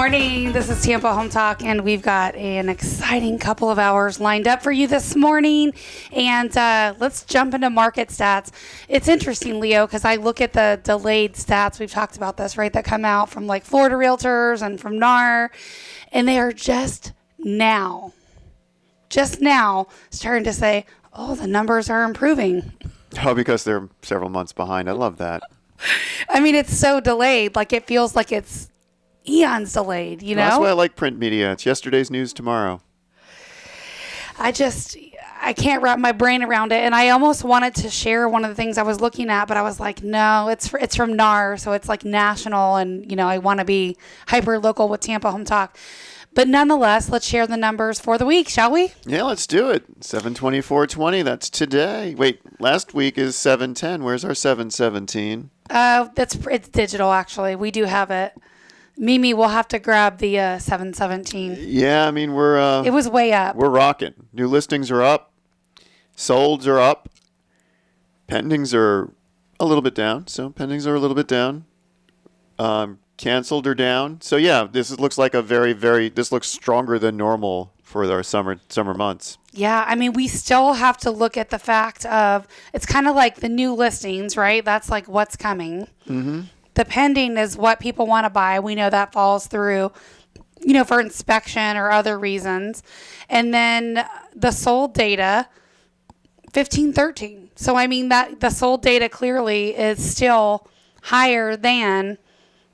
morning. This is Tampa Home Talk, and we've got an exciting couple of hours lined up for you this morning. And let's jump into market stats. It's interesting, Leo, because I look at the delayed stats. We've talked about this, right, that come out from like Florida Realtors and from NAR, and they are just now starting to say, oh, the numbers are improving. Oh, because they're several months behind. I love that. I mean, it's so delayed. Like, it feels like it's eons delayed, you know? Well, that's why I like print media. It's yesterday's news tomorrow. I can't wrap my brain around it. And I almost wanted to share one of the things I was looking at, but I was like, no, it's from NAR. So it's like national. And, you know, I want to be hyper local with Tampa Home Talk. But nonetheless, let's share the numbers for the week, shall we? Yeah, let's do it. 7/24/20. That's today. Wait, last week is 7/10. Where's our 7/17? It's digital, actually. We do have it. Mimi, we'll have to grab the 7/17. Yeah, I mean, it was way up. We're rocking. New listings are up. Solds are up. Pendings are a little bit down. Canceled or down. So yeah, this looks like this looks stronger than normal for our summer months. Yeah, I mean, we still have to look at the fact of, it's kind of like the new listings, right? That's like what's coming. Mm-hmm. The pending is what people want to buy. We know that falls through, you know, for inspection or other reasons. And then the sold data, 1513. So I mean, that the sold data clearly is still higher than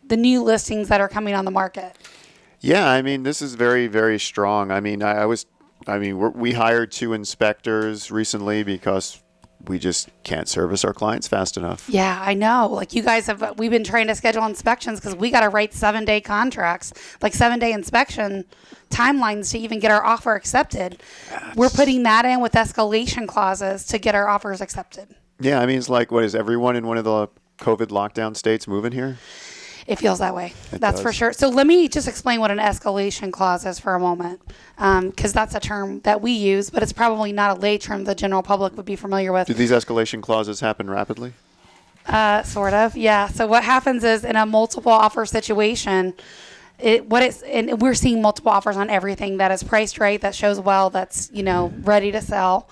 the new listings that are coming on the market. Yeah, I mean, this is very, very strong. I mean, we hired 2 inspectors recently because we just can't service our clients fast enough. Yeah, I know. Like, you guys we've been trying to schedule inspections because we got to write 7-day contracts, like 7-day inspection timelines to even get our offer accepted. We're putting that in with escalation clauses to get our offers accepted. Yeah, I mean, it's like, what is everyone in one of the COVID lockdown states moving here? It feels that way. That's does. For sure. So let me just explain what an escalation clause is for a moment, because that's a term that we use, but it's probably not a lay term the general public would be familiar with. Do these escalation clauses happen rapidly? Sort of, yeah. So what happens is, in a multiple offer situation, and we're seeing multiple offers on everything that is priced right, that shows well, that's, you know, ready to sell.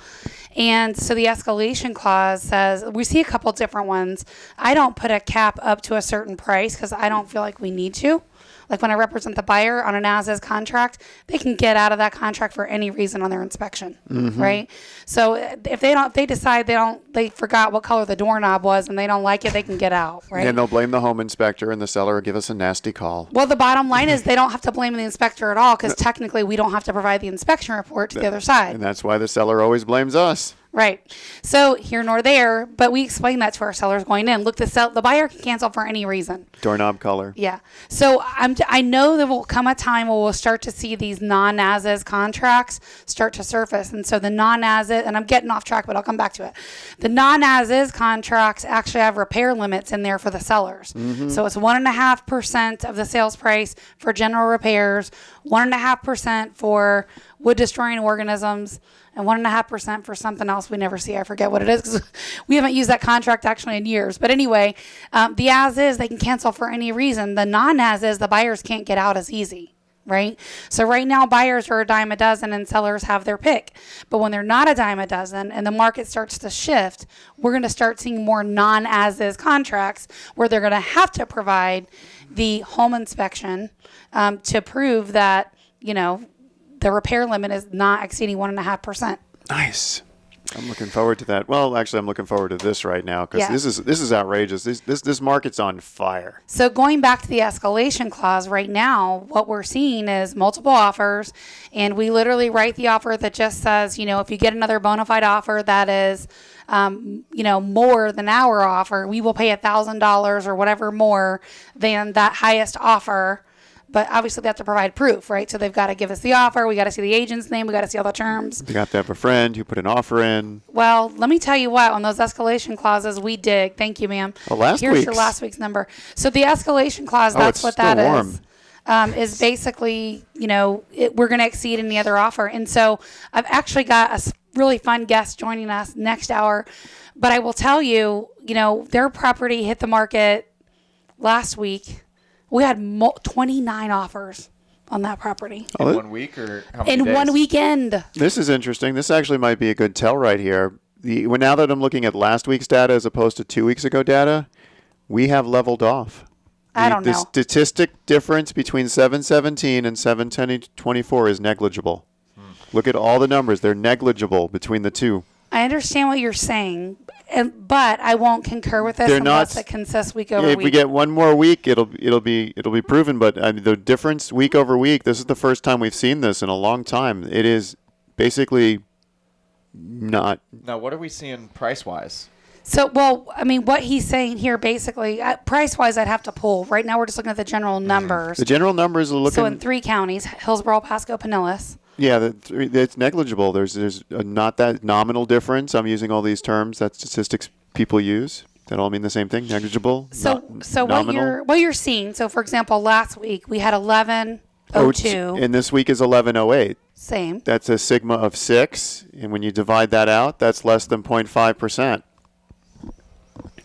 And so the escalation clause says, we see a couple different ones. I don't put a cap up to a certain price because I don't feel like we need to. Like, when I represent the buyer on an as-is contract, they can get out of that contract for any reason on their inspection, right? So if they decide they forgot what color the doorknob was and they don't like it, they can get out, right? And they'll blame the home inspector, and the seller will give us a nasty call. Well, the bottom line is they don't have to blame the inspector at all, because technically we don't have to provide the inspection report to the other side. And that's why the seller always blames us. Right. So here nor there, but we explain that to our sellers going in. Look, the buyer can cancel for any reason. Doorknob color. Yeah. So I know there will come a time where we'll start to see these non-as-is contracts start to surface. And so the non-as-is, and I'm getting off track, but I'll come back to it. The non-as-is contracts actually have repair limits in there for the sellers. Mm-hmm. So it's 1.5% of the sales price for general repairs, 1.5% for wood destroying organisms, and 1.5% for something else we never see. I forget what it is because we haven't used that contract actually in years. But anyway, the as-is, they can cancel for any reason. The non-as-is, the buyers can't get out as easy, right? So right now, buyers are a dime a dozen and sellers have their pick. But when they're not a dime a dozen and the market starts to shift, we're going to start seeing more non-as-is contracts where they're going to have to provide the home inspection to prove that, you know, the repair limit is not exceeding 1.5%. Nice. I'm looking forward to that. Well, actually, I'm looking forward to this right now because this is outrageous. This market's on fire. So going back to the escalation clause, right now, what we're seeing is multiple offers, and we literally write the offer that just says, you know, if you get another bona fide offer that is, you know, more than our offer, we will pay $1,000 or whatever more than that highest offer. But obviously they have to provide proof, right? So they've got to give us the offer. We got to see the agent's name. We got to see all the terms. You have to have a friend who put an offer in. Well, let me tell you what, on those escalation clauses, we dig. Thank you, ma'am. Well, Here's your last week's number. So the escalation clause, that's what that is basically, you know, we're going to exceed any other offer. And so I've actually got a really fun guest joining us next hour. But I will tell you, you know, their property hit the market last week. We had 29 offers on that property In 1 week or how many in days? one weekend. This is interesting. This actually might be a good tell right here. Now that I'm looking at last week's data as opposed to 2 weeks ago data, we have leveled off. I don't The know. statistic difference between 717 and 710-24 is negligible. Look at all the numbers. They're negligible between the two. I understand what you're saying, but I won't concur with this They're unless not- it consists week over If week. we get one more week, it'll be proven. But the difference week over week, this is the first time we've seen this in a long time. It is basically not. Now, what are we seeing price-wise? So, well, I mean, what he's saying here, basically, price-wise, I'd have to pull. Right now, we're just looking at the general numbers. The general numbers are looking. So in 3 counties, Hillsborough, Pasco, Pinellas. Yeah, it's negligible. There's not that nominal difference. I'm using all these terms that statistics people use that all mean the same thing. Negligible. So nominal. what you're seeing. So for example, last week we had 1102. And this week is 1108. Same. That's a sigma of 6, and when you divide that out, that's less than 0.5%.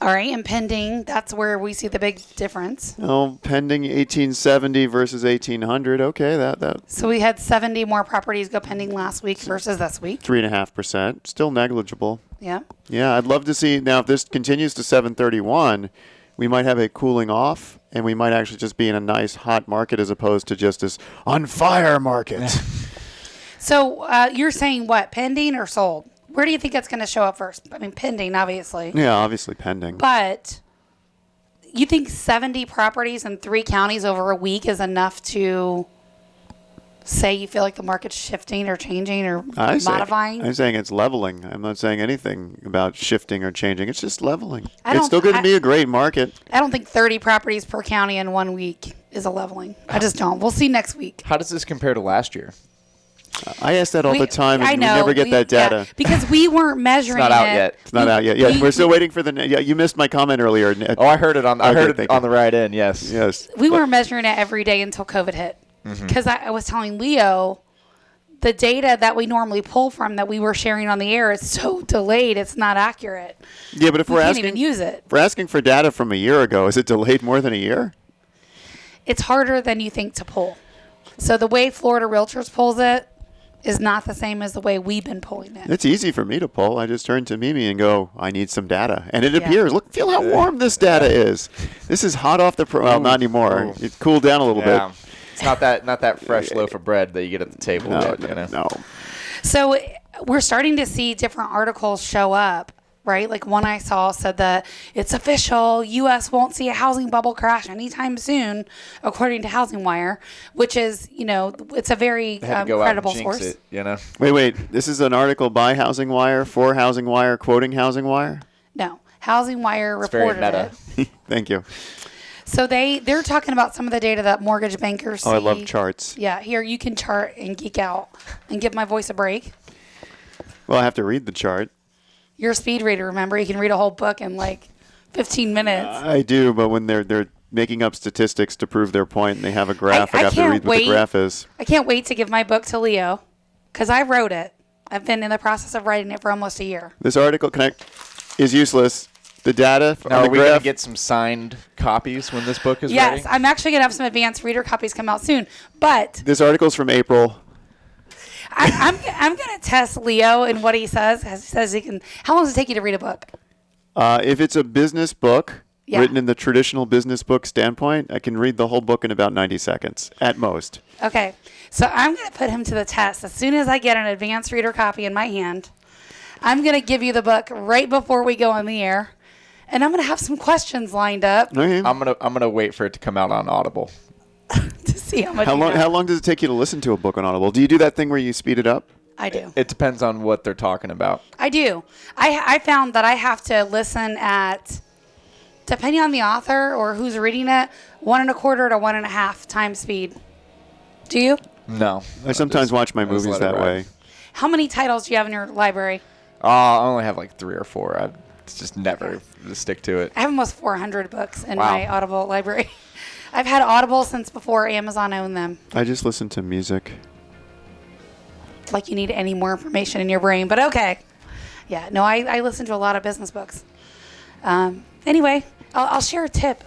All right, and pending, that's where we see the big difference. Oh, pending 1870 versus 1800. Okay, that So we had 70 more properties go pending last week versus this week. 3.5%, still negligible. Yeah. Yeah, I'd love to see now if this continues to 731, we might have a cooling off, and we might actually just be in a nice hot market as opposed to just this on fire market. So you're saying what, pending or sold? Where do you think that's going to show up first? I mean, pending, obviously. Yeah, obviously pending. But you think 70 properties in 3 counties over a week is enough to say you feel like the market's shifting or changing or modifying? I'm saying it's leveling. I'm not saying anything about shifting or changing. It's just leveling. I It's don't- still going to I- be a great market. I don't think 30 properties per county in 1 week is a leveling. I just don't. We'll see next week. How does this compare to last year? I ask that all the time, and I we know, never get that data. yeah, because we weren't measuring not out it. yet. It's not out yet. Yeah, we're still waiting for the. Yeah, you missed my comment earlier. Oh, I heard it on. I Okay, heard it thank on you. the ride in. Yes. Yes. We weren't measuring it every day until COVID hit. Because I was telling Leo, the data that we normally pull from that we were sharing on the air is so delayed, it's not accurate. Yeah, but if We we're can't asking, even use it. if we're asking for data from a year ago, is it delayed more than a year? It's harder than you think to pull. So the way Florida Realtors pulls it is not the same as the way we've been pulling it. It's easy for me to pull. I just turn to Mimi and go, I need some data. And it Yeah. appears. Look, feel how warm this data is. This is hot off the well, not anymore. Ooh. It's cooled down a little Yeah. It's not that fresh loaf of bread that you get at the table. bit. yet, you know? No. So we're starting to see different articles show up, right? Like one I saw said that it's official, U.S. won't see a housing bubble crash anytime soon, according to Housing Wire, which is, it's a very They had to go out and credible jinx source. it, you know? Wait. This is an article by Housing Wire, for Housing Wire, quoting Housing Wire? No, Housing Wire It's very reported meta. it. Thank you. So they're talking about some of the data that mortgage bankers see. Oh, I love charts. Yeah, here you can chart and geek out and give my voice a break. Well, I have to read the chart. You're a speed reader, remember? You can read a whole book in like 15 minutes. I do, but when they're making up statistics to prove their point and they have a graph, I have to can't read what the wait. graph is. I can't wait to give my book to Leo because I wrote it. I've been in the process of writing it for almost a year. This article is useless. The data Now, on are the we going to graph. get some signed copies when this book is Yes, ready? I'm actually going to have some advanced reader copies come out soon. But This article's from April. I'm going to test Leo and what he says. He says he can. How long does it take you to read a book? If it's a business book Yeah. written in the traditional business book standpoint, I can read the whole book in about 90 seconds at most. Okay, so I'm going to put him to the test. As soon as I get an advanced reader copy in my hand, I'm going to give you the book right before we go on the air. And I'm going to have some questions lined up Okay. I'm gonna wait for it to come out on Audible. to see how much How you long? know. How long does it take you to listen to a book on Audible? Do you do that thing where you speed it up? I do. It depends on what they're talking about. I do. I found that I have to listen at, depending on the author or who's reading it, 1.25 to 1.5 times speed. Do you? No. I sometimes watch my I just movies let it that ride. way. How many titles do you have in your library? I only have like 3 or 4. I just never stick to it. I have almost 400 books in Wow. my Audible library. I've had Audible since before Amazon owned them. I just listen to music. Like you need any more information in your brain, but okay. Yeah, no, I listen to a lot of business books. Anyway, I'll share a tip.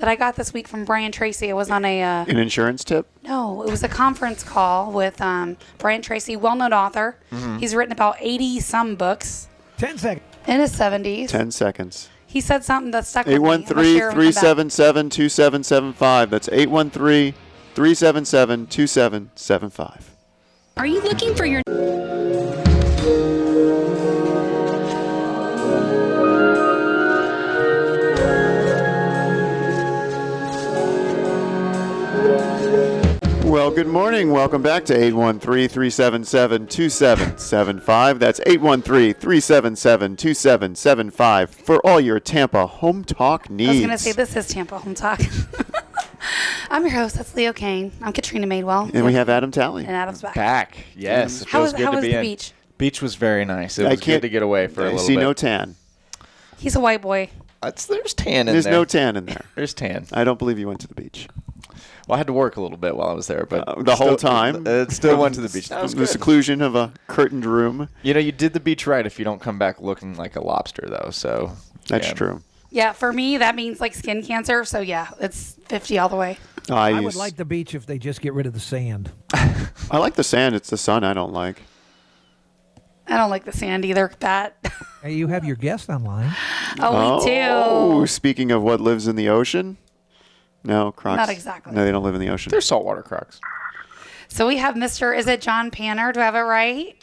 that I got this week from Brian Tracy. It was on An insurance tip? No, it was a conference call with Brian Tracy, well-known author. Mm-hmm. He's written about 80-some books. 10 seconds. In his 70s. 10 seconds. He said something that stuck with me. 813-377-2775. That's 813-377-2775. Are you looking for your... Well, good morning. Welcome back to 813-377-2775. That's 813-377-2775 for all your Tampa Home Talk needs. I was going to say, this is Tampa Home Talk. I'm your host. That's Leo Kane. I'm Katrina Madewell. And we have Adam Talley. And Adam's back. Back, yes. It How feels was, good how to was be the in. beach? Beach was very nice. It was good to get away for a little see bit. no tan. He's a white boy. There's tan in There's there. no tan in there. There's tan. I don't believe you went to the beach. Well, I had to work a little bit while I was there, but The whole time? Still went to the beach. That was The good. seclusion of a curtained room. You know, you did the beach right if you don't come back looking like a lobster, though. So That's yeah. true. Yeah, for me, that means like skin cancer. So, yeah, it's 50 all the way. I would like the beach if they just get rid of the sand. I like the sand. It's the sun I don't like. I don't like the sand either. That. Hey, you have your guest online. Oh, we do. Oh, speaking of what lives in the ocean. No, crocs. Not exactly. No, they don't live in the ocean. They're saltwater crocs. So we have Mr. Is it John Panner? Do I have it right?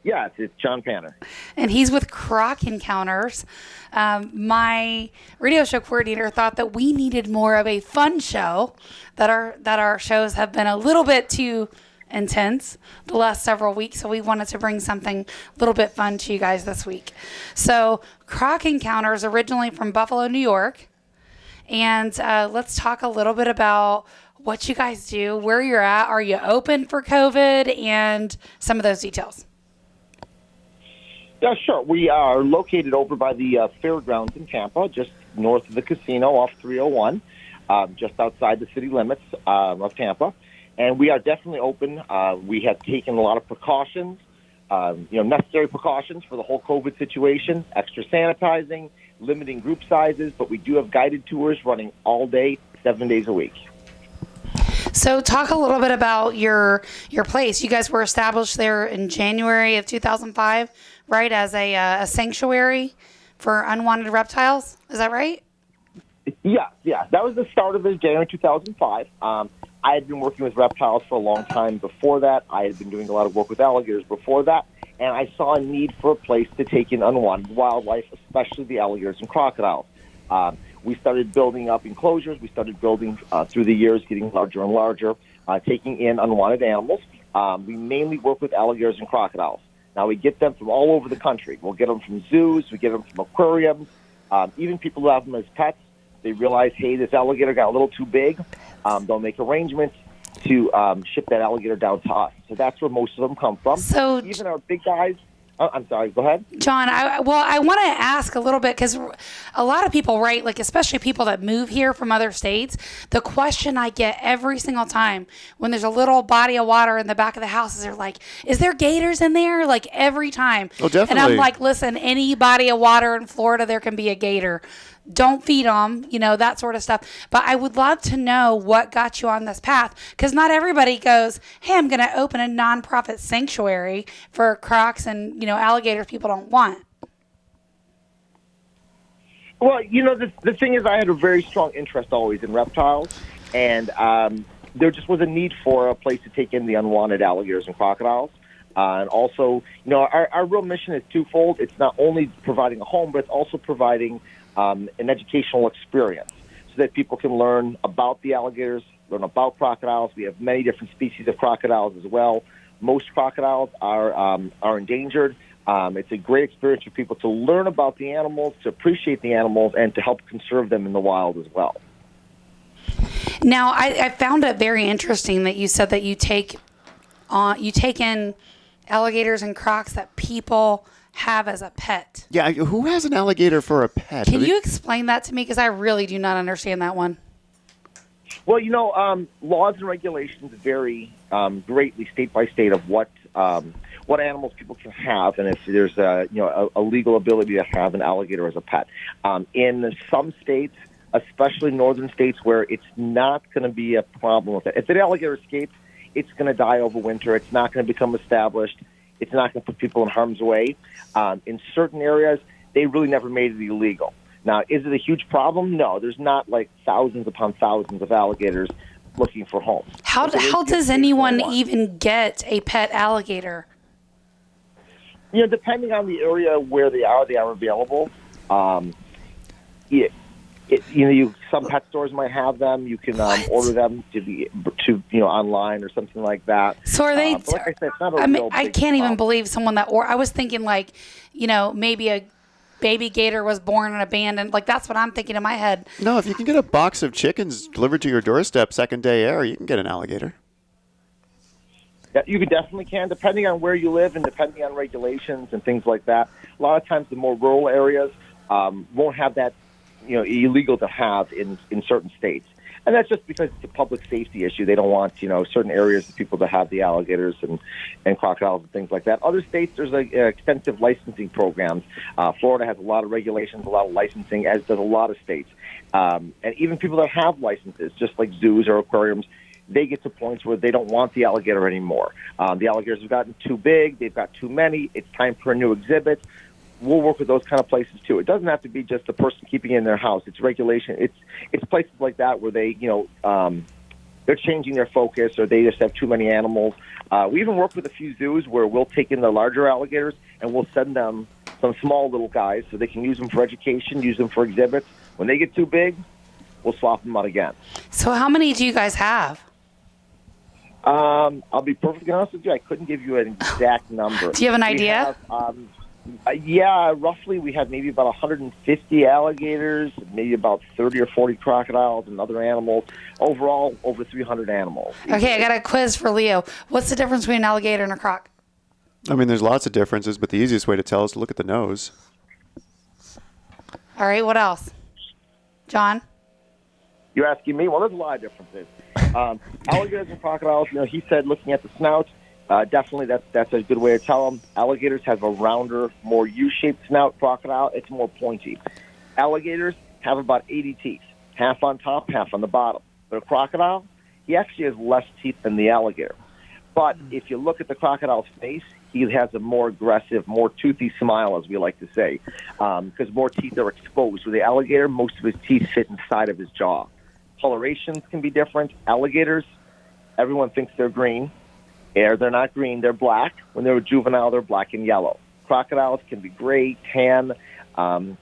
Yeah, it's John Panner. And he's with Croc Encounters. My radio show coordinator thought that we needed more of a fun show, that our shows have been a little bit too intense the last several weeks, so we wanted to bring something a little bit fun to you guys this week. So Croc Encounters, originally from Buffalo, New York, and let's talk a little bit about what you guys do, where you're at, are you open for COVID, and some of those details. Yeah, sure. We are located over by the fairgrounds in Tampa, just north of the casino off 301, just outside the city limits of Tampa. And we are definitely open. We have taken a lot of precautions, necessary precautions for the whole COVID situation, extra sanitizing, limiting group sizes, but we do have guided tours running all day, 7 days a week. So talk a little bit about your place. You guys were established there in January of 2005, right, as a sanctuary for unwanted reptiles. Is that right? Yeah. That was the start of it, January 2005. I had been working with reptiles for a long time before that. I had been doing a lot of work with alligators before that, and I saw a need for a place to take in unwanted wildlife, especially the alligators and crocodiles. We started building up enclosures. We started building through the years, getting larger and larger, taking in unwanted animals. We mainly work with alligators and crocodiles. Now, we get them from all over the country. We'll get them from zoos. We get them from aquariums. Even people who have them as pets, they realize, hey, this alligator got a little too big. They'll make arrangements to ship that alligator down to us. So that's where most of them come from. So even our big guys. I'm sorry, go ahead. John, I want to ask a little bit, because a lot of people, right, like especially people that move here from other states, the question I get every single time when there's a little body of water in the back of the house is they're like, is there gators in there? Like every time. Oh, definitely. And I'm like, listen, any body of water in Florida, there can be a gator. Don't feed them, that sort of stuff. But I would love to know what got you on this path, because not everybody goes, hey, I'm going to open a nonprofit sanctuary for crocs and, alligators people don't want. Well, the thing is, I had a very strong interest always in reptiles, and there just was a need for a place to take in the unwanted alligators and crocodiles. And also, our real mission is twofold. It's not only providing a home, but it's also providing an educational experience so that people can learn about the alligators, learn about crocodiles. We have many different species of crocodiles as well. Most crocodiles are endangered. It's a great experience for people to learn about the animals, to appreciate the animals, and to help conserve them in the wild as well. Now, I found it very interesting that you said that you take in alligators and crocs that people have as a pet. Yeah, who has an alligator for a pet? Can you explain that to me? Because I really do not understand that one. Well, laws and regulations vary greatly state by state of what animals people can have, and if there's a legal ability to have an alligator as a pet. In some states, especially northern states where it's not going to be a problem with it. If an alligator escapes, it's going to die over winter. It's not going to become established. It's not going to put people in harm's way. In certain areas, they really never made it illegal. Now, is it a huge problem? No, there's not like thousands upon thousands of alligators looking for homes. How does anyone even get a pet alligator? You know, depending on the area where they are available. Some pet stores might have them. You can order them to online or something like that. So are they? Like I said, it's not a real I big can't even problem. believe someone that. Or I was thinking like, maybe a baby gator was born and abandoned. Like that's what I'm thinking in my head. No, if you can get a box of chickens delivered to your doorstep second day air, you can get an alligator. Yeah, you definitely can, depending on where you live and depending on regulations and things like that. A lot of times, the more rural areas won't have that, illegal to have in certain states. And that's just because it's a public safety issue. They don't want, certain areas of people to have the alligators and crocodiles and things like that. Other states, there's extensive licensing programs. Florida has a lot of regulations, a lot of licensing, as does a lot of states. And even people that have licenses, just like zoos or aquariums, they get to points where they don't want the alligator anymore. The alligators have gotten too big. They've got too many. It's time for a new exhibit. We'll work with those kind of places too. It doesn't have to be just the person keeping it in their house. It's regulation. It's places like that where they, they're changing their focus or they just have too many animals. We even work with a few zoos where we'll take in the larger alligators and we'll send them some small little guys so they can use them for education, use them for exhibits. When they get too big, we'll swap them out again. So how many do you guys have? I'll be perfectly honest with you. I couldn't give you an exact number. Do you have an idea? Roughly we have maybe about 150 alligators, maybe about 30 or 40 crocodiles and other animals. Overall, over 300 animals. Okay, I got a quiz for Leo. What's the difference between an alligator and a croc? I mean, there's lots of differences, but the easiest way to tell is to look at the nose. All right, what else? John? You're asking me? Well, there's a lot of differences. Alligators and crocodiles, he said looking at the snout, definitely that's a good way to tell them. Alligators have a rounder, more U-shaped snout. Crocodile, it's more pointy. Alligators have about 80 teeth, half on top, half on the bottom. But a crocodile, he actually has less teeth than the alligator. But if you look at the crocodile's face, he has a more aggressive, more toothy smile, as we like to say, because more teeth are exposed. With the alligator, most of his teeth fit inside of his jaw. Colorations can be different. Alligators, everyone thinks they're green. They're not green. They're black. When they're juvenile, they're black and yellow. Crocodiles can be gray, tan, a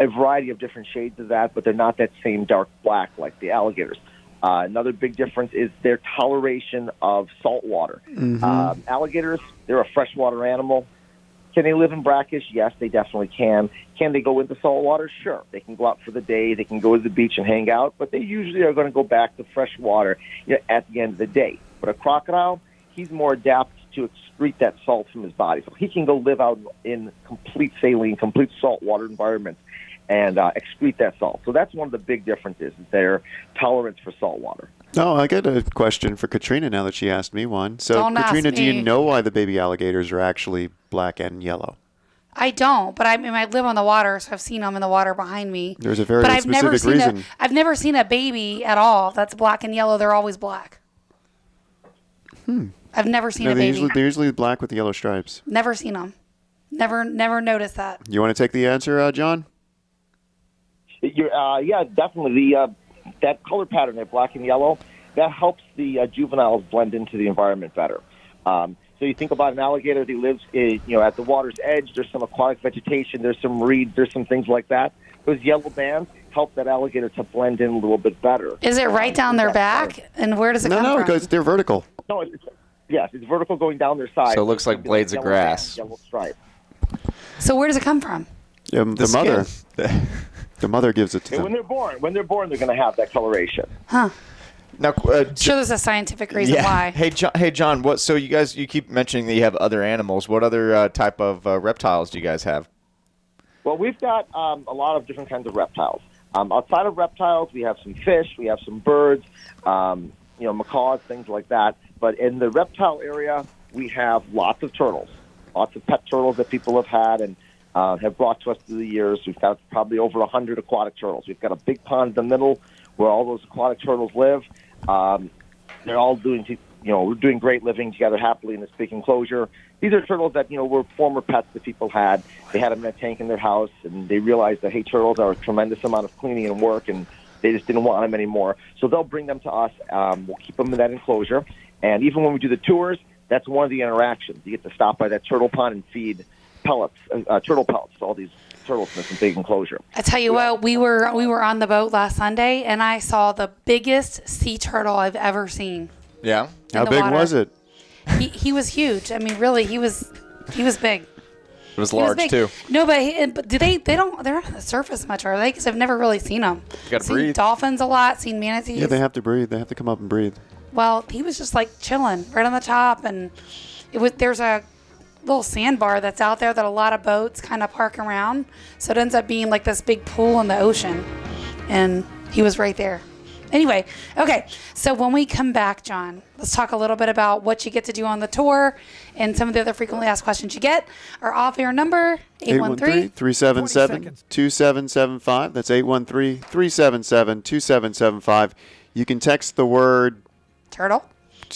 variety of different shades of that, but they're not that same dark black like the alligators. Another big difference is their toleration of salt water. Mm-hmm. Alligators, they're a freshwater animal. Can they live in brackish? Yes, they definitely can. Can they go into salt water? Sure. They can go out for the day. They can go to the beach and hang out, but they usually are going to go back to fresh water at the end of the day. But a crocodile, he's more adapted to excrete that salt from his body. So he can go live out in complete saline, complete saltwater environments and excrete that salt. So that's one of the big differences, is their tolerance for salt water. Oh, I got a question for Katrina now that she asked me one. So, Don't ask Katrina, do me. you know why the baby alligators are actually black and yellow? I don't, but I live on the water, so I've seen them in the water behind me. There's a very but I've never specific seen reason. I've never seen a baby at all that's black and yellow. They're always black. I've never seen a baby. They're usually black with the yellow stripes. Never seen them. Never noticed that. You want to take the answer, John? Yeah, definitely. That color pattern, that black and yellow, that helps the juveniles blend into the environment better. So you think about an alligator that lives, at the water's edge. There's some aquatic vegetation. There's some reeds. There's some things like that. Those yellow bands help that alligator to blend in a little bit better. Is it right down their back? And where does it come from? No, because they're vertical. No, it's vertical going down their side. So it looks like blades of yellow grass. band, yellow stripe. So where does it come from? The mother. The mother gives it to And them. when they're born, they're going to have that coloration. Huh. Now, Sure, there's a scientific reason why. Hey, John. What? So you keep mentioning that you have other animals. What other type of reptiles do you guys have? Well, we've got a lot of different kinds of reptiles. Outside of reptiles, we have some fish, we have some birds, macaws, things like that. But in the reptile area, we have lots of turtles, lots of pet turtles that people have had, and have brought to us through the years. We've got probably over 100 aquatic turtles. We've got a big pond in the middle where all those aquatic turtles live. They're all we're doing great living together happily in this big enclosure. These are turtles that, were former pets that people had. They had them in a tank in their house, and they realized that, hey, turtles are a tremendous amount of cleaning and work, and they just didn't want them anymore. So they'll bring them to us. We'll keep them in that enclosure. And even when we do the tours, that's one of the interactions. You get to stop by that turtle pond and feed pellets, turtle pellets to all these turtles in this big enclosure. I tell you what, we were on the boat last Sunday, and I saw the biggest sea turtle I've ever seen. Yeah. How big was it? He was huge. I mean, really, he was big. It was large too. No, but do they're not on the surface much, are they? Because I've never really seen them. You gotta seen breathe. Dolphins a lot. Seen manatees. Yeah, they have to breathe. They have to come up and breathe. Well, he was just like chilling right on the top, and there's a little sandbar that's out there that a lot of boats kind of park around. So it ends up being like this big pool in the ocean, and he was right there. Anyway, okay, so when we come back, John, let's talk a little bit about what you get to do on the tour and some of the other frequently asked questions you get. Our off-air number, 813-377-2775. That's 813-377-2775. You can text the word turtle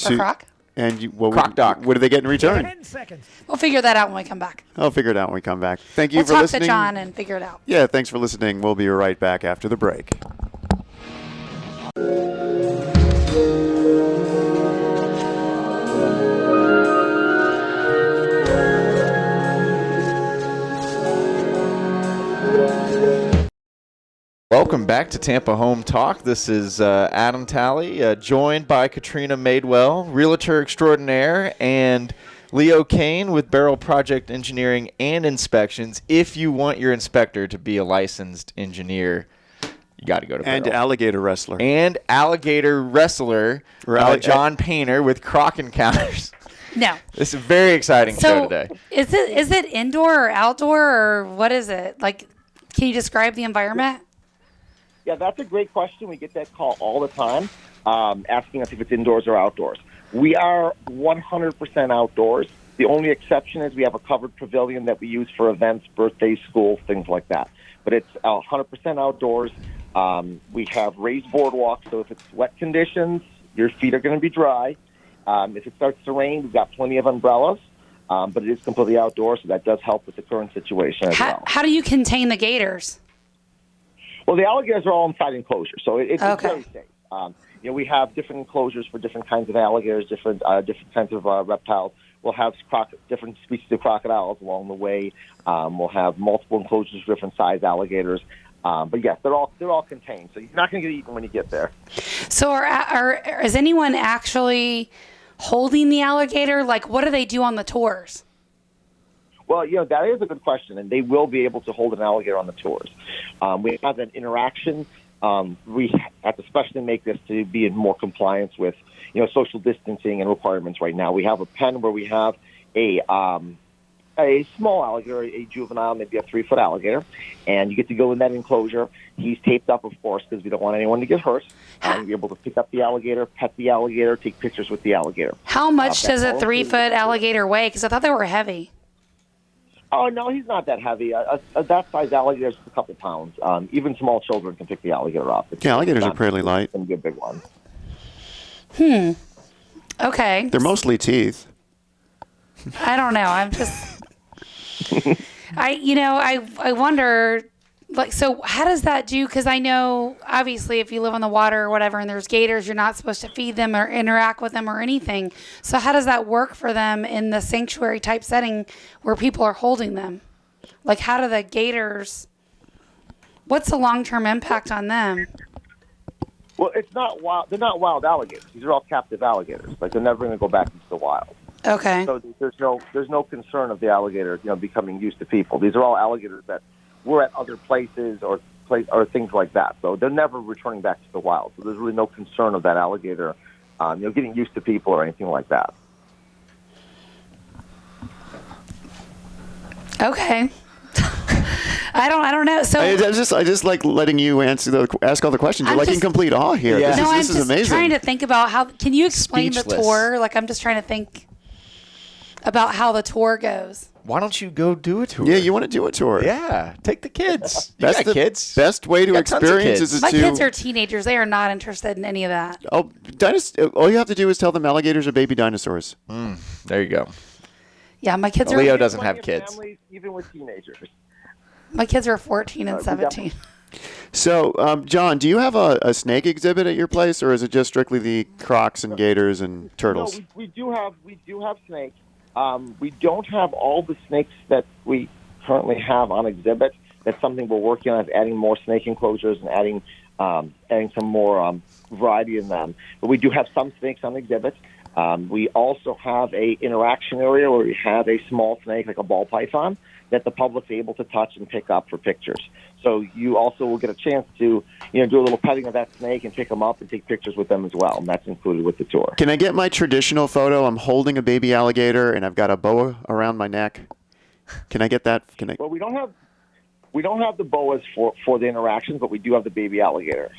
or croc. And Croc Doc. What do they get in return? 10 seconds. We'll figure that out when we come back. I'll figure it out when we come back. Thank you We'll for talk listening. to John and figure it out. Yeah, thanks for listening. We'll be right back after the break. Welcome back to Tampa Home Talk. This is Adam Talley, joined by Katrina Madewell, Realtor Extraordinaire, and Leo Kane with Beryl Project Engineering and Inspections. If you want your inspector to be a licensed engineer, you got to go to Beryl. And alligator wrestler. And alligator wrestler, John Painter with Croc Encounters. No. This is a very exciting show today. Is it indoor or outdoor, or what is it? Like, can you describe the environment? Yeah, that's a great question. We get that call all the time, asking us if it's indoors or outdoors. We are 100% outdoors. The only exception is we have a covered pavilion that we use for events, birthdays, schools, things like that. But it's 100% outdoors. We have raised boardwalks, so if it's wet conditions, your feet are going to be dry. If it starts to rain, we've got plenty of umbrellas, but it is completely outdoors, so that does help with the current situation as well. How do you contain the gators? Well, the alligators are all inside enclosures, so it's okay. Very safe. We have different enclosures for different kinds of alligators, different kinds of reptiles. We'll have different species of crocodiles along the way. We'll have multiple enclosures for different size alligators. But yes, they're all contained, so you're not going to get eaten when you get there. So, is anyone actually holding the alligator? Like, what do they do on the tours? Well, that is a good question, and they will be able to hold an alligator on the tours. We have an interaction. We have to specially make this to be in more compliance with, social distancing and requirements right now. We have a pen where we have a small alligator, a juvenile, maybe a 3-foot alligator, and you get to go in that enclosure. He's taped up, of course, because we don't want anyone to get hurt. You're able to pick up the alligator, pet the alligator, take pictures with the alligator. How much does a 3-foot alligator weigh? Because I thought they were heavy. Oh, no, he's not that heavy. That size alligator is a couple pounds. Even small children can pick the alligator up. Alligators are pretty light. It's going to be a big one. Okay. They're mostly teeth. I don't know. I'm just... I wonder... Like, so how does that do? Because I know, obviously, if you live on the water or whatever and there's gators, you're not supposed to feed them or interact with them or anything. So how does that work for them in the sanctuary type setting where people are holding them? Like, how do the gators, what's the long-term impact on them? Well, it's not wild. They're not wild alligators. These are all captive alligators. Like, they're never going to go back into the wild. Okay. So there's no concern of the alligator, becoming used to people. These are all alligators that were at other places or things like that. So they're never returning back to the wild. So there's really no concern of that alligator, getting used to people or anything like that. Okay. I don't know. So I just like letting you ask all the questions. You're like in complete awe here. Yeah. This is I'm amazing. just trying to think about how. Can you explain Speechless. the tour? Like, I'm just trying to think about how the tour goes. Why don't you go do a tour? Yeah, you want to do a tour. Yeah, take the kids. You That's got the kids. best way to got tons of experience kids. is My to... kids are teenagers. They are not interested in any of that. Oh, all you have to do is tell them alligators are baby dinosaurs. There you go. Yeah, my kids are. Leo doesn't Plenty have of kids. families, even with teenagers. My kids are 14 and 17. So, John, do you have a snake exhibit at your place, or is it just strictly the crocs and gators and turtles? No, we do have snakes. We don't have all the snakes that we currently have on exhibit. That's something we're working on, is adding more snake enclosures and adding some more variety in them. But we do have some snakes on exhibit. We also have a interaction area where we have a small snake, like a ball python, that the public's able to touch and pick up for pictures. So you also will get a chance to, do a little petting of that snake and pick them up and take pictures with them as well, and that's included with the tour. Can I get my traditional photo? I'm holding a baby alligator and I've got a boa around my neck. Can I get that? Well, we don't have the boas for the interactions, but we do have the baby alligators.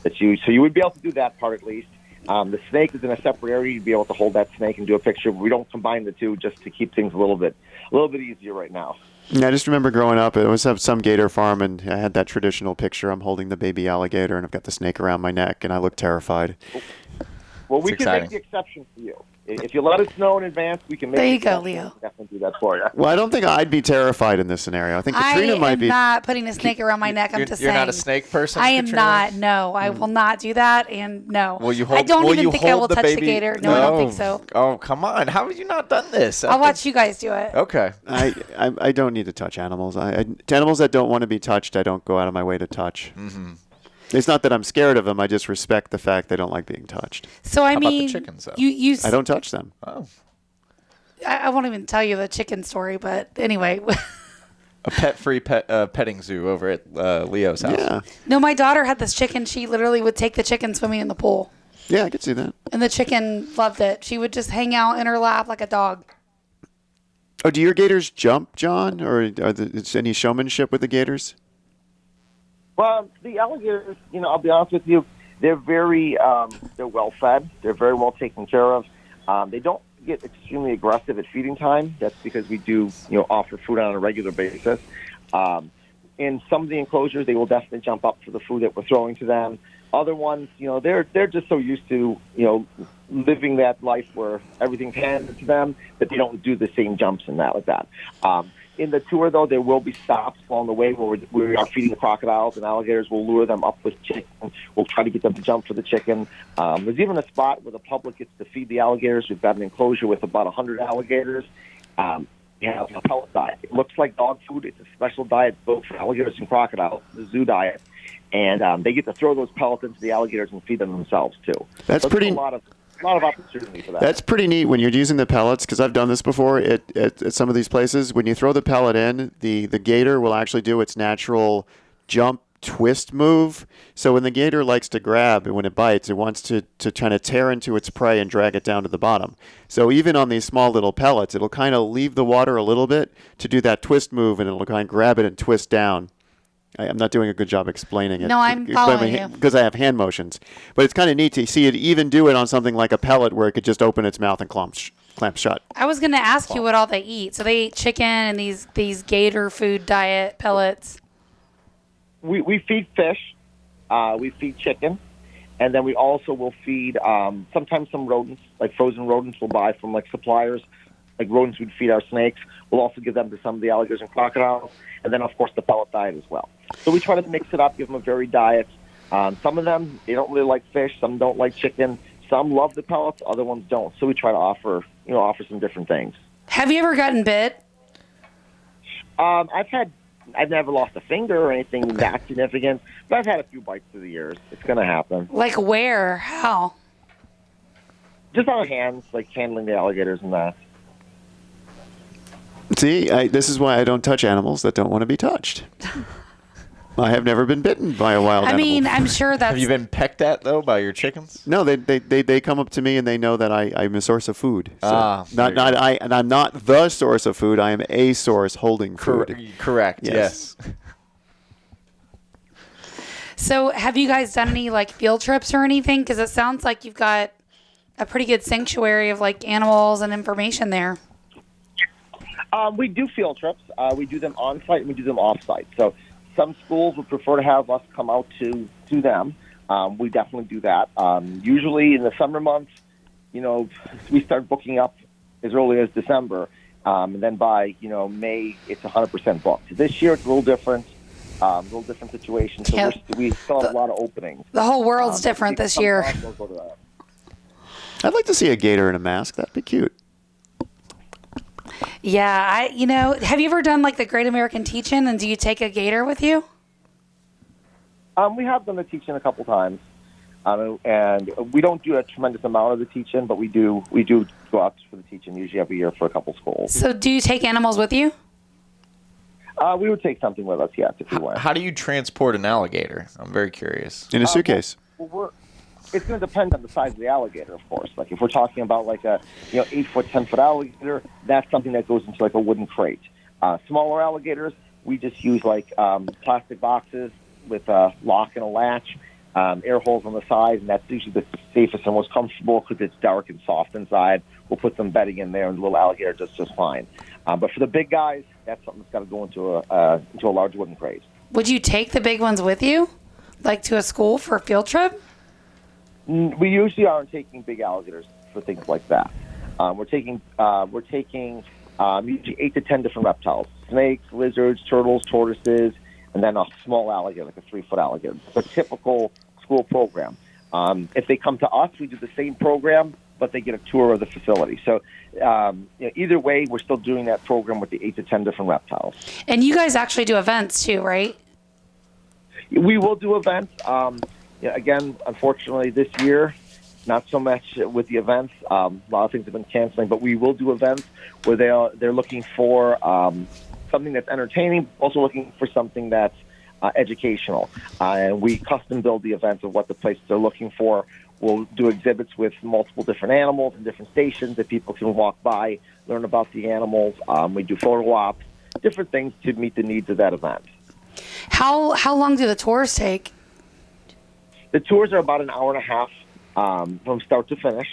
So you would be able to do that part at least. The snake is in a separate area. You'd be able to hold that snake and do a picture. We don't combine the two just to keep things a little bit easier right now. Yeah, I just remember growing up, it was some gator farm, and I had that traditional picture. I'm holding the baby alligator, and I've got the snake around my neck, and I look terrified. Well, we can make the exception for you. If you let us know in advance, we can make. There you the go, exception. Leo. Definitely do that for you. Well, I don't think I'd be terrified in this scenario. I think Katrina might be. I am not putting a snake around my neck. I'm just saying. You're not a snake person, I am Katrina? not. No, I will not do that. And no, Will you hold, I don't will even you think I hold will the touch baby? the gator. No, I don't think so. Oh, come on. How have you not done this? I'll watch you guys do it. Okay. I don't need to touch animals. Animals that don't want to be touched, I don't go out of my way to touch. Mm-hmm. It's not that I'm scared of them. I just respect the fact they don't like being touched. So I How about the mean, chickens, though? I don't touch them. Oh. I won't even tell you the chicken story, but anyway. A pet-free petting zoo over at Leo's house. Yeah. No, my daughter had this chicken. She literally would take the chicken swimming in the pool. Yeah, I could see that. And the chicken loved it. She would just hang out in her lap like a dog. Oh, do your gators jump, John? Or is any showmanship with the gators? Well, the alligators, I'll be honest with you, they're very, they're well fed. They're very well taken care of. They don't get extremely aggressive at feeding time. That's because we do, offer food on a regular basis. In some of the enclosures, they will definitely jump up for the food that we're throwing to them. Other ones, they're just so used to, living that life where everything's handed to them that they don't do the same jumps and that like that. In the tour, though, there will be stops along the way where we are feeding the crocodiles and alligators. We'll lure them up with chicken. We'll try to get them to jump for the chicken. There's even a spot where the public gets to feed the alligators. We've got an enclosure with about 100 alligators. We have a pellet diet. It looks like dog food. It's a special diet both for alligators and crocodiles, the zoo diet. And they get to throw those pellets into the alligators and feed them themselves, too. That's so pretty... a lot of opportunity for that. That's pretty neat when you're using the pellets, because I've done this before at some of these places. When you throw the pellet in, the gator will actually do its natural jump twist move. So when the gator likes to grab, and when it bites, it wants to kind of tear into its prey and drag it down to the bottom. So even on these small little pellets, it'll kind of leave the water a little bit to do that twist move, and it'll kind of grab it and twist down. I'm not doing a good job explaining it. No, I'm following you. Because I have hand motions. But it's kind of neat to see it even do it on something like a pellet where it could just open its mouth and clamp shut. I was going to ask you what all they eat. So they eat chicken and these gator food diet pellets. We feed fish. We feed chicken. And then we also will feed sometimes some rodents, like frozen rodents we'll buy from like suppliers. Like rodents we'd feed our snakes. We'll also give them to some of the alligators and crocodiles. And then, of course, the pellet diet as well. So we try to mix it up, give them a varied diet. Some of them, they don't really like fish. Some don't like chicken. Some love the pellets. Other ones don't. So we try to offer some different things. Have you ever gotten bit? I've never lost a finger or anything that significant, but I've had a few bites through the years. It's going to happen. Like where? How? Just on hands, like handling the alligators and that. See, this is why I don't touch animals that don't want to be touched. I have never been bitten by a wild animal. I mean, I'm sure that's... Have you been pecked at, though, by your chickens? No, they come up to me and they know that I'm a source of food. So and I'm not the source of food. I am a source holding food. Correct. Yes. So have you guys done any like field trips or anything? Because it sounds like you've got a pretty good sanctuary of like animals and information there. We do field trips. We do them on-site and we do them off-site. So some schools would prefer to have us come out to them. We definitely do that. Usually in the summer months, we start booking up as early as December. And then by, May, it's 100% booked. This year, it's a little different situation. So Yeah. we still have a lot of openings. The whole world's different this year. We'll go to that. I'd like to see a gator in a mask. That'd be cute. Yeah, have you ever done like the Great American Teach-In, and do you take a gator with you? We have done the teach-in a couple times. And we don't do a tremendous amount of the teach-in, but we do go out for the teach-in usually every year for a couple schools. So do you take animals with you? We would take something with us, yes, if we went. How do you transport an alligator? I'm very curious. In a suitcase. It's going to depend on the size of the alligator, of course. Like if we're talking about like a 8-foot, 10-foot alligator, that's something that goes into like a wooden crate. Smaller alligators, we just use like plastic boxes with a lock and a latch, air holes on the side, and that's usually the safest and most comfortable because it's dark and soft inside. We'll put some bedding in there, and the little alligator does just fine. But for the big guys, that's something that's got to go into a large wooden crate. Would you take the big ones with you, like to a school for a field trip? We usually aren't taking big alligators for things like that. We're taking usually 8 to 10 different reptiles: snakes, lizards, turtles, tortoises, and then a small alligator, like a 3-foot alligator. It's a typical school program. If they come to us, we do the same program, but they get a tour of the facility. So either way, we're still doing that program with the 8 to 10 different reptiles. And you guys actually do events too, right? We will do events. Again, unfortunately, this year, not so much with the events. A lot of things have been canceling, but we will do events where they're looking for something that's entertaining, also looking for something that's educational. And we custom build the events of what the places are looking for. We'll do exhibits with multiple different animals and different stations that people can walk by, learn about the animals. We do photo ops, different things to meet the needs of that event. How long do the tours take? The tours are about an hour and a half from start to finish.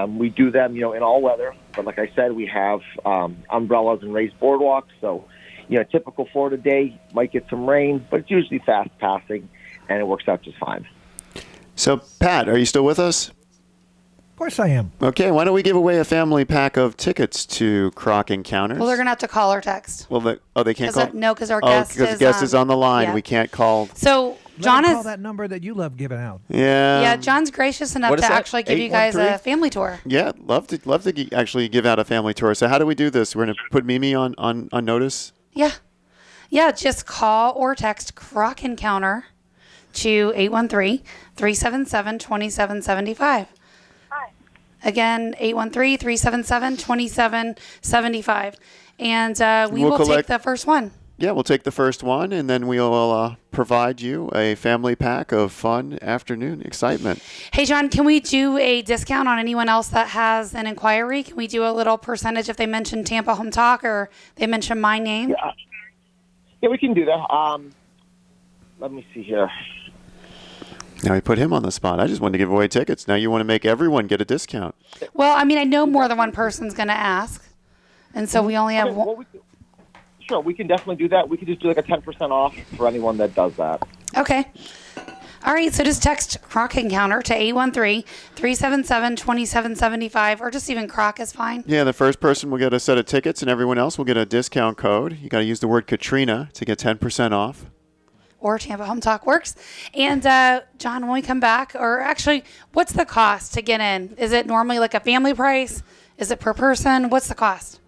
We do them, in all weather. But like I said, we have umbrellas and raised boardwalks. So, a typical Florida day might get some rain, but it's usually fast passing, and it works out just fine. So, Pat, are you still with us? Of course I am. Okay, why don't we give away a family pack of tickets to Croc Encounters? Well, they're going to have to call or text. Well, they can't call? No, because our guest because the guest is on the line. Yeah. We can't call. So, Let John me call is... that number that you love giving out. Yeah. John's gracious enough What to is that? actually give you guys 813? a family tour. Yeah, love to actually give out a family tour. So how do we do this? We're going to put Mimi on notice? Yeah. Yeah, just call or text Croc Encounter to 813-377-2775. Again, 813-377-2775. And we will take the first one. Yeah, we'll take the first one, and then we'll provide you a family pack of fun afternoon excitement. Hey, John, can we do a discount on anyone else that has an inquiry? Can we do a little percentage if they mention Tampa Home Talk or they mention my name? Yeah, we can do that. Let me see here. Now we put him on the spot. I just wanted to give away tickets. Now you want to make everyone get a discount. Well, I mean, I know more than one person's going to ask. And so we only have Okay, one. Sure, we can definitely do that. We can just do like a 10% off for anyone that does that. Okay. All right, so just text Croc Encounter to 813-377-2775, or just even Croc is fine. Yeah, the first person will get a set of tickets, and everyone else will get a discount code. You got to use the word Katrina to get 10% off. Or Tampa Home Talk works. And John, when we come back, or actually, what's the cost to get in? Is it normally like a family price? Is it per person? What's the cost?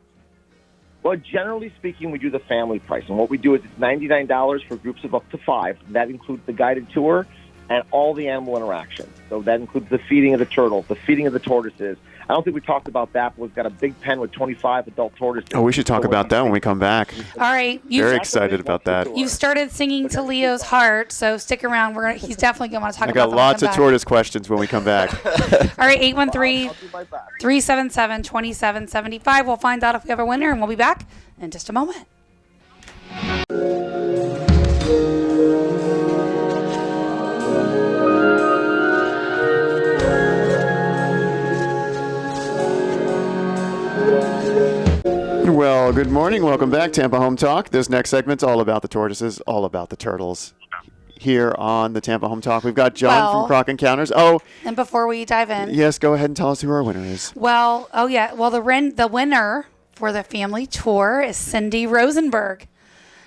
Well, generally speaking, we do the family price. And what we do is it's $99 for groups of up to 5. That includes the guided tour and all the animal interaction. So that includes the feeding of the turtles, the feeding of the tortoises. I don't think we talked about that, but we've got a big pen with 25 adult tortoises. Oh, we should talk about that when we come back. All right. Very excited about that. You've started singing to Leo's heart, so stick around. He's definitely going to want to talk I about got that lots when of we come tortoise questions when we come back. back. All right, I'll do my best. 813-377-2775. We'll find out if we have a winner, and we'll be back in just a moment. Well, Well, good morning. Welcome back, Tampa Home Talk. This next segment's all about the tortoises, all about the turtles. Here on the Tampa Home Talk, we've got John from Croc Encounters. Oh, and before we dive in, yes, go ahead and tell us who our winner is. Well, the winner for the family tour is Cindy Rosenberg,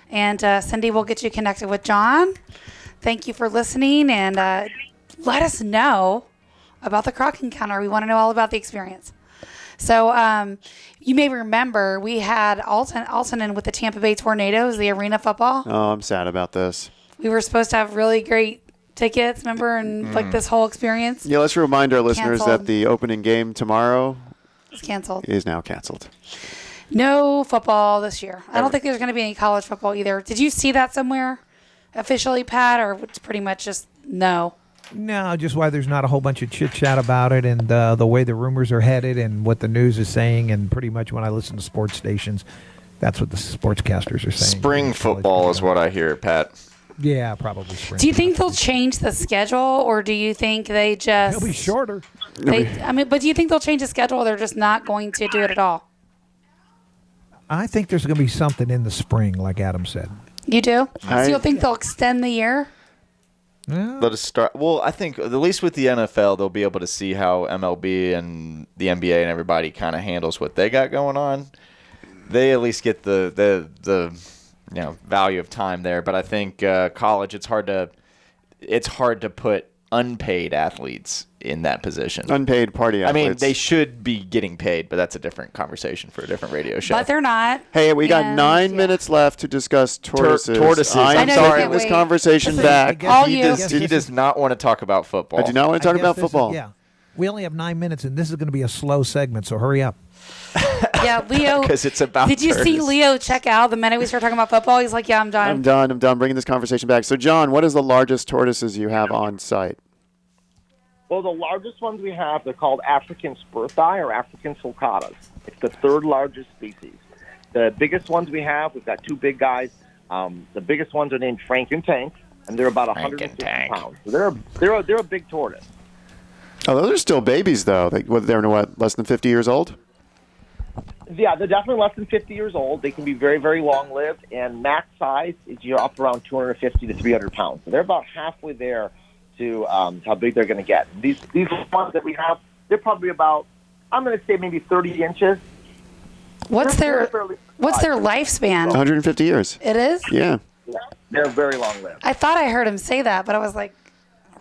and Cindy will get you connected with John. Thank you for listening, and let us know about the Croc Encounter. We want to know all about the experience. So you may remember we had Alton in with the Tampa Bay Tornadoes, the arena football. Oh, I'm sad about this. We were supposed to have really great tickets, remember, and like this whole experience. Yeah, let's remind our listeners that the opening game tomorrow is now canceled. No football this year. I don't think there's going to be any college football either. Did you see that somewhere officially, Pat, or it's pretty much just no? No, just why there's not a whole bunch of chit-chat about it and the way the rumors are headed and what the news is saying. And pretty much when I listen to sports stations, that's what the sportscasters are saying. Spring football is what I hear, Pat. Yeah, probably spring. Do you think they'll change the schedule, or do you think they just... It'll be shorter. But do you think they'll change the schedule, or they're just not going to do it at all? I think there's going to be something in the spring, like Adam said. You do? So you'll think they'll extend the year? Yeah. Let us start. Well, I think at least with the NFL, they'll be able to see how MLB and the NBA and everybody kind of handles what they got going on. They at least get the value of time there. But I think college, it's hard to put unpaid athletes in that position. Unpaid party athletes. I mean, they should be getting paid, but that's a different conversation for a different radio show. But they're not. Hey, we got 9 minutes left to discuss tortoises. I'm sorry, this conversation back. He does not want to talk about football. I do not want to talk about football. We only have 9 minutes, and this is going to be a slow segment, so hurry up. Yeah, Leo. Because it's about Did you see Leo check out the minute we start talking about football? He's like, yeah, I'm done. I'm done bringing this conversation back. So, John, what is the largest tortoises you have on site? Well, the largest ones we have, they're called African spur thigh or African sulcatas. It's the third largest species. The biggest ones we have, we've got two big guys. The biggest ones are named Frank and Tank, and they're about 150 pounds. So they're a big tortoise. Oh, those are still babies, though. They're less than 50 years old? Yeah, they're definitely less than 50 years old. They can be very, very long-lived, and max size is you're up around 250 to 300 pounds. So they're about halfway there to how big they're going to get. These ones that we have, they're probably about, I'm going to say maybe 30 inches. What's their lifespan? 150 years. It is? Yeah. They're very long-lived. I thought I heard him say that, but I was like,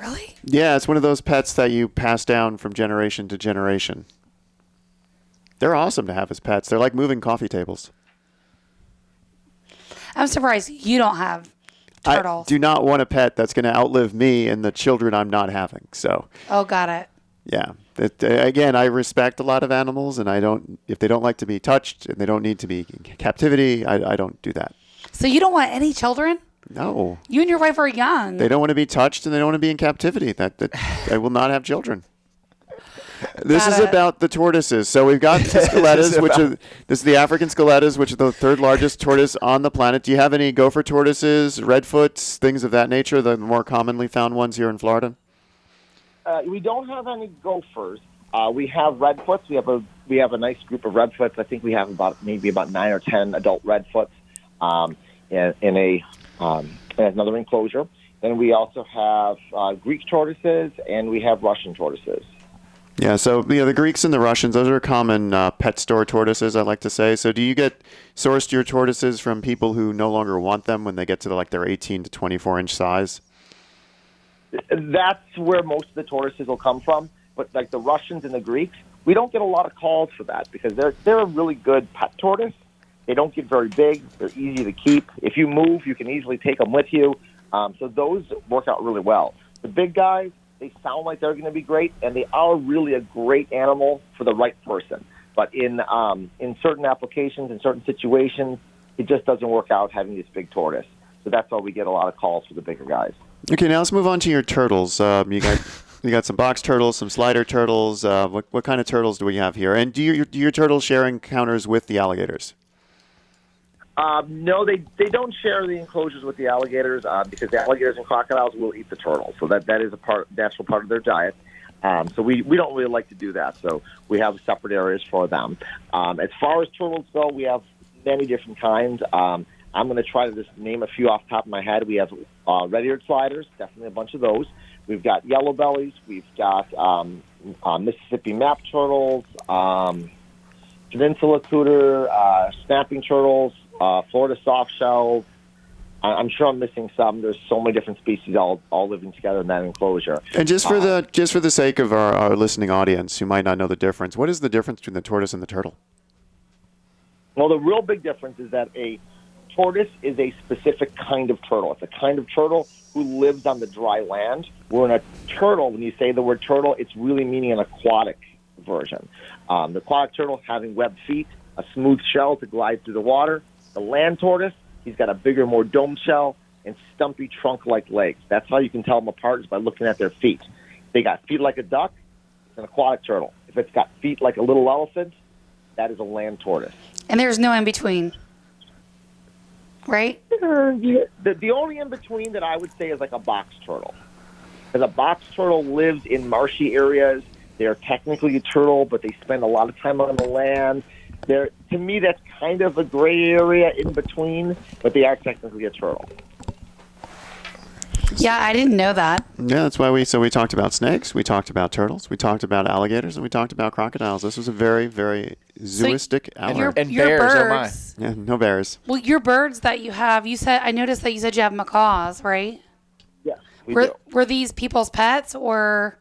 really? Yeah, it's one of those pets that you pass down from generation to generation. They're awesome to have as pets. They're like moving coffee tables. I'm surprised you don't have turtles. I do not want a pet that's going to outlive me and the children I'm not having. So. Oh, got it. Yeah. Again, I respect a lot of animals, and if they don't like to be touched and they don't need to be in captivity, I don't do that. So you don't want any children? No. You and your wife are young. They don't want to be touched, and they don't want to be in captivity. I will not have children. This is about the tortoises. So we've got the skelettas, this is the African skelettas, which are the third largest tortoise on the planet. Do you have any gopher tortoises, redfoots, things of that nature, the more commonly found ones here in Florida? We don't have any gophers. We have redfoots. We have a nice group of redfoots. I think we have about 9 or 10 adult redfoots in another enclosure. Then we also have Greek tortoises, and we have Russian tortoises. Yeah, so the Greeks and the Russians, those are common pet store tortoises, I like to say. So do you get sourced your tortoises from people who no longer want them when they get to their 18 to 24-inch size? That's where most of the tortoises will come from. But like the Russians and the Greeks, we don't get a lot of calls for that because they're a really good pet tortoise. They don't get very big. They're easy to keep. If you move, you can easily take them with you. So those work out really well. The big guys, they sound like they're going to be great, and they are really a great animal for the right person. But in certain applications, in certain situations, it just doesn't work out having this big tortoise. So that's why we get a lot of calls for the bigger guys. Okay, now let's move on to your turtles. You got some box turtles, some slider turtles. What kind of turtles do we have here? And do your turtles share encounters with the alligators? No, they don't share the enclosures with the alligators because the alligators and crocodiles will eat the turtles. So that is a natural part of their diet. So we don't really like to do that. So we have separate areas for them. As far as turtles go, we have many different kinds. I'm going to try to just name a few off the top of my head. We have red-eared sliders, definitely a bunch of those. We've got yellow bellies. We've got Mississippi map turtles, peninsula cooter, snapping turtles, Florida soft shells. I'm sure I'm missing some. There's so many different species all living together in that enclosure. And just for the sake of our listening audience who might not know the difference, what is the difference between the tortoise and the turtle? Well, the real big difference is that a tortoise is a specific kind of turtle. It's a kind of turtle who lives on the dry land. Where in a turtle, when you say the word turtle, it's really meaning an aquatic version. The aquatic turtle having webbed feet, a smooth shell to glide through the water. The land tortoise, he's got a bigger, more domed shell and stumpy trunk-like legs. That's how you can tell them apart, is by looking at their feet. If they got feet like a duck, it's an aquatic turtle. If it's got feet like a little elephant, that is a land tortoise. And there's no in between, right? The only in between that I would say is like a box turtle. Because a box turtle lives in marshy areas. They're technically a turtle, but they spend a lot of time on the land. To me, that's kind of a gray area in between, but they are technically a turtle. Yeah, I didn't know that. Yeah, that's why we talked about snakes, we talked about turtles, we talked about alligators, and we talked about crocodiles. This was a very, very zooistic hour. And your bears, oh my. birds. Yeah, no bears. Well, your birds that you have, I noticed that you said you have macaws, right? Yes, we do. Were these people's pets or?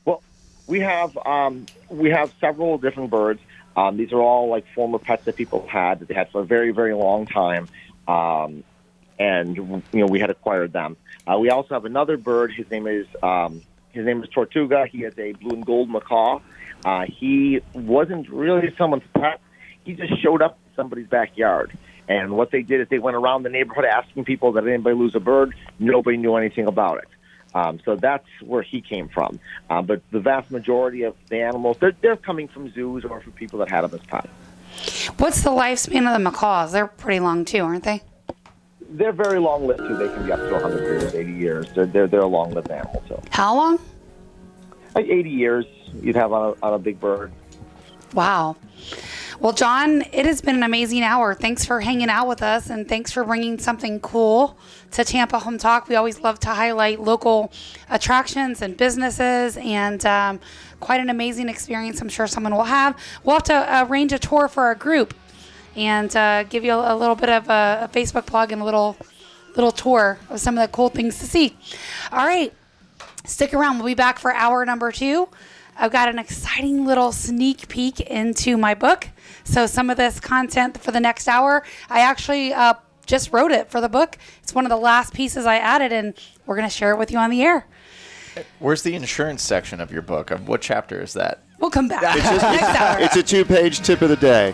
Well, we have several different birds. These are all like former pets that people had that they had for a very, very long time, and we had acquired them. We also have another bird. His name is Tortuga. He is a blue and gold macaw. He wasn't really someone's pet. He just showed up in somebody's backyard. And what they did is they went around the neighborhood asking people, did anybody lose a bird? Nobody knew anything about it. So that's where he came from. But the vast majority of the animals, they're coming from zoos or from people that had them as pets. What's the lifespan of the macaws? They're pretty long too, aren't they? They're very long-lived too. They can be up to 100 years, 80 years. They're a long-lived animal too. How long? Like 80 years you'd have on a big bird. Wow. Well, John, it has been an amazing hour. Thanks for hanging out with us, and thanks for bringing something cool to Tampa Home Talk. We always love to highlight local attractions and businesses, and quite an amazing experience I'm sure someone will have. We'll have to arrange a tour for our group and give you a little bit of a Facebook plug and a little tour of some of the cool things to see. All right. Stick around. We'll be back for hour number 2. I've got an exciting little sneak peek into my book. So some of this content for the next hour, I actually just wrote it for the book. It's one of the last pieces I added, and we're going to share it with you on the air. Where's the insurance section of your book? What chapter is that? We'll come back next hour. It's a 2-page tip of the day.